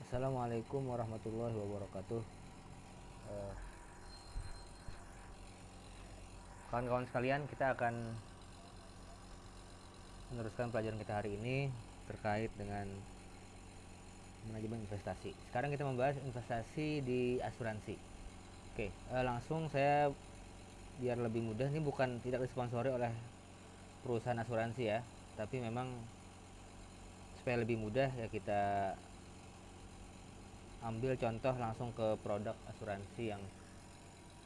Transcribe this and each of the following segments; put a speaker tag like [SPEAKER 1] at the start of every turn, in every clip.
[SPEAKER 1] Assalamualaikum warahmatullahi wabarakatuh. Eh, Kawan-kawan sekalian, kita akan meneruskan pelajaran kita hari ini terkait dengan manajemen investasi. Sekarang kita membahas investasi di asuransi. Oke, langsung saya biar lebih mudah. Ini bukan tidak disponsori oleh perusahaan asuransi ya, tapi memang supaya lebih mudah ya kita ambil contoh langsung ke produk asuransi yang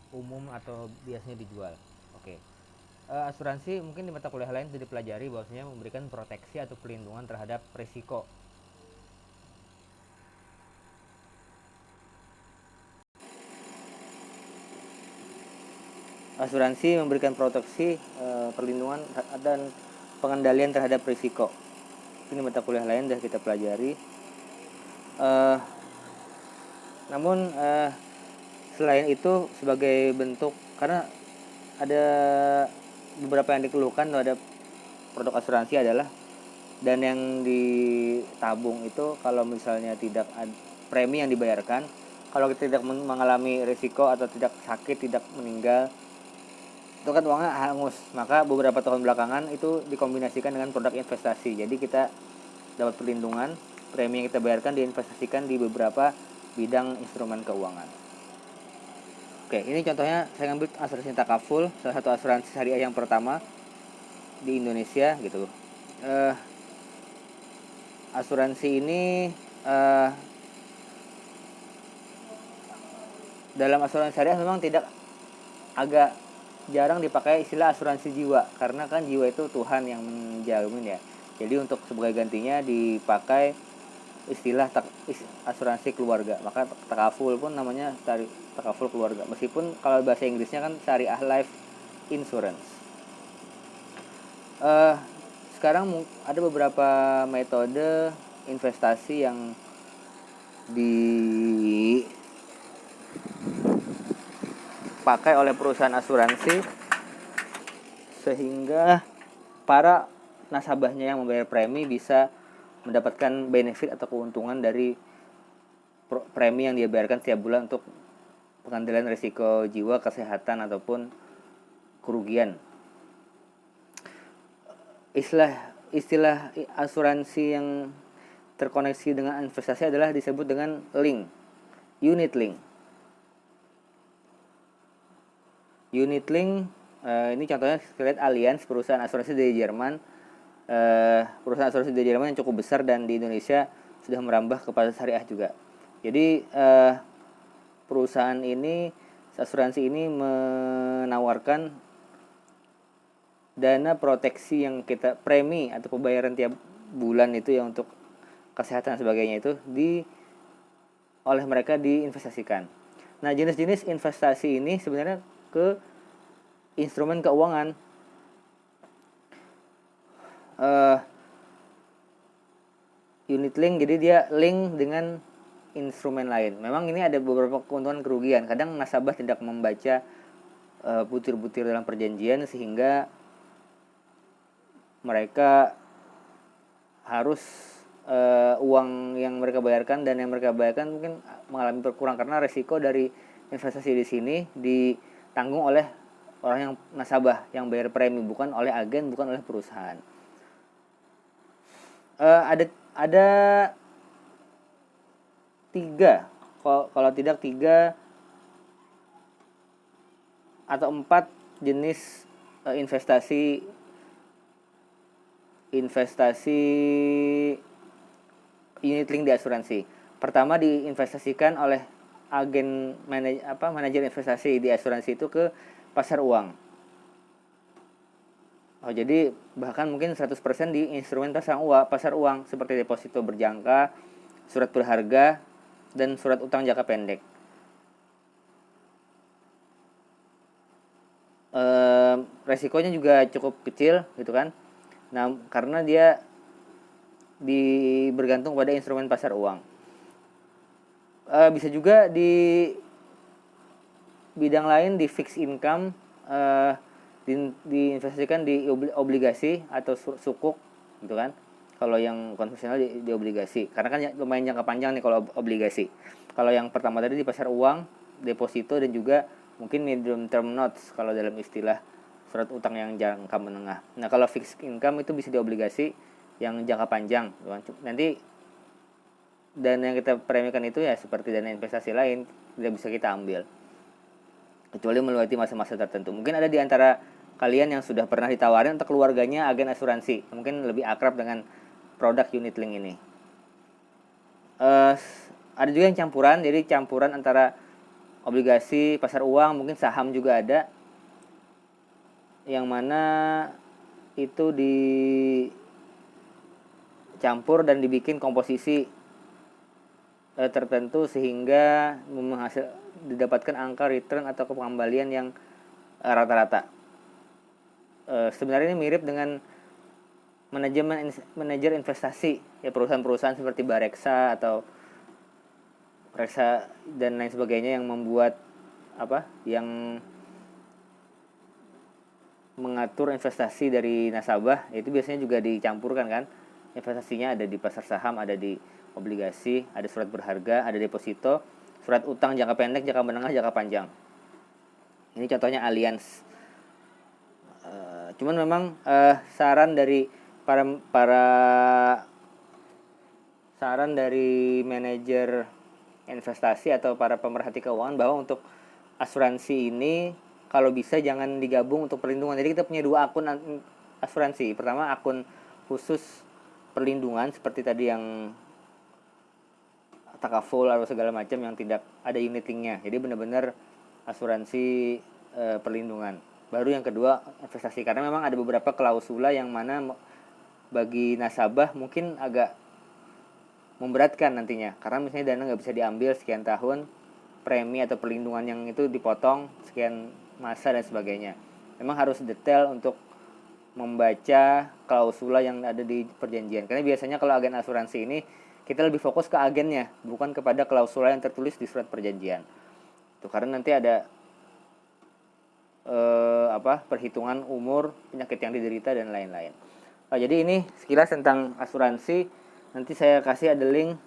[SPEAKER 1] umum atau biasanya dijual. Oke. Asuransi mungkin di mata kuliah lain sudah dipelajari bahwasanya memberikan proteksi atau perlindungan terhadap risiko. Asuransi memberikan proteksi, perlindungan dan pengendalian terhadap risiko. Ini mata kuliah lain sudah kita pelajari. Namun selain itu sebagai bentuk, karena ada beberapa yang dikeluhkan terhadap produk asuransi adalah dan yang ditabung itu kalau misalnya tidak ada premi yang dibayarkan, kalau kita tidak mengalami risiko atau tidak sakit, tidak meninggal, itu kan uangnya hangus. Maka beberapa tahun belakangan itu dikombinasikan dengan produk investasi. Jadi kita dapat perlindungan, premi yang kita bayarkan diinvestasikan di beberapa bidang instrumen keuangan. Oke, ini contohnya saya ngambil asuransi takaful, salah satu asuransi syariah yang pertama di Indonesia gitu. Asuransi ini dalam asuransi syariah memang tidak agak jarang dipakai istilah asuransi jiwa, karena kan jiwa itu Tuhan yang menjamin ya. Jadi untuk sebagai gantinya dipakai istilah asuransi keluarga. Maka takaful pun namanya takaful keluarga. Meskipun kalau bahasa Inggrisnya kan syariah life insurance. Sekarang ada beberapa metode investasi yang dipakai oleh perusahaan asuransi sehingga para nasabahnya yang membayar premi bisa mendapatkan benefit atau keuntungan dari premi yang dia bayarkan setiap bulan untuk pengendalian risiko jiwa, kesehatan ataupun kerugian. Istilah asuransi yang terkoneksi dengan investasi adalah disebut dengan link, unit link. Unit link ini contohnya kita lihat Allianz, perusahaan asuransi dari Jerman. Perusahaan asuransi dari Jerman yang cukup besar dan di Indonesia sudah merambah kepada syariah juga. Jadi perusahaan ini, asuransi ini menawarkan dana proteksi yang kita premi atau pembayaran tiap bulan itu ya untuk kesehatan dan sebagainya itu oleh mereka diinvestasikan. Nah, jenis-jenis investasi ini sebenarnya ke instrumen keuangan. Unit link, jadi dia link dengan instrumen lain. Memang ini ada beberapa keuntungan kerugian. Kadang nasabah tidak membaca butir-butir dalam perjanjian sehingga mereka harus uang yang mereka bayarkan dan yang mereka bayarkan mungkin mengalami berkurang karena resiko dari investasi di sini ditanggung oleh orang yang nasabah yang bayar premi, bukan oleh agen, bukan oleh perusahaan. Ada 3, kalau tidak 3 atau 4 jenis investasi unit link di asuransi. Pertama, diinvestasikan oleh agen manajer investasi di asuransi itu ke pasar uang. Jadi bahkan mungkin 100% di instrumen pasar uang seperti deposito berjangka, surat berharga, dan surat utang jangka pendek. Resikonya juga cukup kecil gitu kan. Nah, karena dia bergantung pada instrumen pasar uang. Bisa juga di bidang lain, di fixed income, diinvestasikan di obligasi atau sukuk gitu kan. kalau yang konvensional di obligasi, karena kan lumayan jangka panjang nih kalau obligasi. Kalau yang pertama tadi di pasar uang, deposito, dan juga mungkin medium term notes kalau dalam istilah surat utang yang jangka menengah. Nah kalau fixed income itu bisa di obligasi yang jangka panjang. Nanti dana yang kita premikan itu ya seperti dana investasi lain, tidak bisa kita ambil kecuali melewati masa-masa tertentu. Mungkin ada di antara kalian yang sudah pernah ditawarin untuk keluarganya agen asuransi, mungkin lebih akrab dengan produk unit link ini. Ada juga yang campuran, jadi campuran antara obligasi, pasar uang, mungkin saham juga ada, yang mana itu dicampur dan dibikin komposisi tertentu sehingga didapatkan angka return atau pengembalian yang rata-rata. Sebenarnya ini mirip dengan manajer investasi ya, perusahaan-perusahaan seperti Bareksa atau Reksa dan lain sebagainya yang membuat yang mengatur investasi dari nasabah, itu biasanya juga dicampurkan kan, investasinya ada di pasar saham, ada di obligasi, ada surat berharga, ada deposito, surat utang jangka pendek, jangka menengah, jangka panjang. Ini contohnya Allianz. Cuman memang saran dari saran dari manajer investasi atau para pemerhati keuangan bahwa untuk asuransi ini kalau bisa jangan digabung untuk perlindungan. Jadi kita punya 2 akun asuransi. Pertama akun khusus perlindungan seperti tadi yang takaful atau segala macam yang tidak ada unit linknya. Jadi benar-benar asuransi perlindungan. Baru yang kedua investasi, karena memang ada beberapa klausula yang mana bagi nasabah mungkin agak memberatkan nantinya, karena misalnya dana nggak bisa diambil sekian tahun, premi atau perlindungan yang itu dipotong sekian masa dan sebagainya. Memang harus detail untuk membaca klausula yang ada di perjanjian, karena biasanya kalau agen asuransi ini kita lebih fokus ke agennya, bukan kepada klausula yang tertulis di surat perjanjian. Itu karena nanti ada perhitungan umur, penyakit yang diderita dan lain-lain. Jadi ini sekilas tentang asuransi. Nanti saya kasih ada link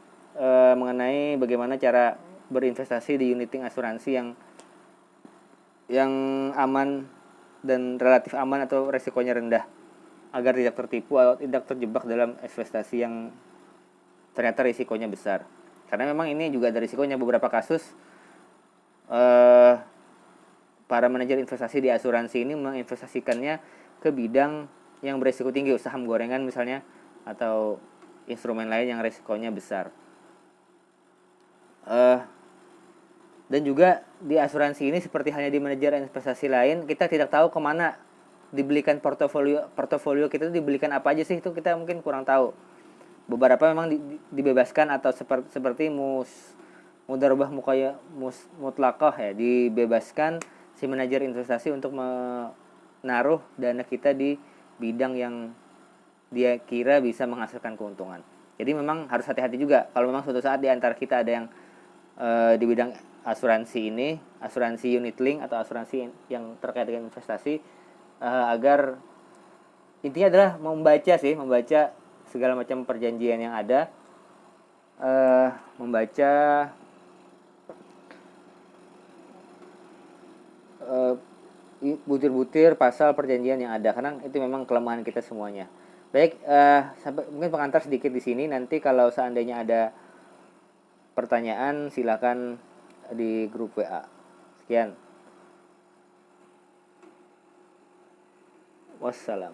[SPEAKER 1] mengenai bagaimana cara berinvestasi di unit link asuransi yang aman dan relatif aman atau resikonya rendah, agar tidak tertipu atau tidak terjebak dalam investasi yang ternyata risikonya besar. Karena memang ini juga ada risikonya. Beberapa kasus para manajer investasi di asuransi ini menginvestasikannya ke bidang yang berisiko tinggi, saham gorengan misalnya, atau instrumen lain yang risikonya besar. Dan juga di asuransi ini seperti halnya di manajer investasi lain, kita tidak tahu kemana dibelikan portofolio kita itu dibelikan apa aja sih, itu kita mungkin kurang tahu. Beberapa memang dibebaskan atau seperti mudarobah mutlaqah ya, dibebaskan si manajer investasi untuk menaruh dana kita di bidang yang dia kira bisa menghasilkan keuntungan. Jadi memang harus hati-hati juga kalau memang suatu saat di antara kita ada yang di bidang asuransi ini, asuransi unit link atau asuransi yang terkait dengan investasi, agar intinya adalah membaca segala macam perjanjian yang ada, membaca butir-butir pasal perjanjian yang ada, karena itu memang kelemahan kita semuanya. Baik, sampai mungkin pengantar sedikit di sini. Nanti kalau seandainya ada pertanyaan silakan di grup WA. Sekian. Wassalam.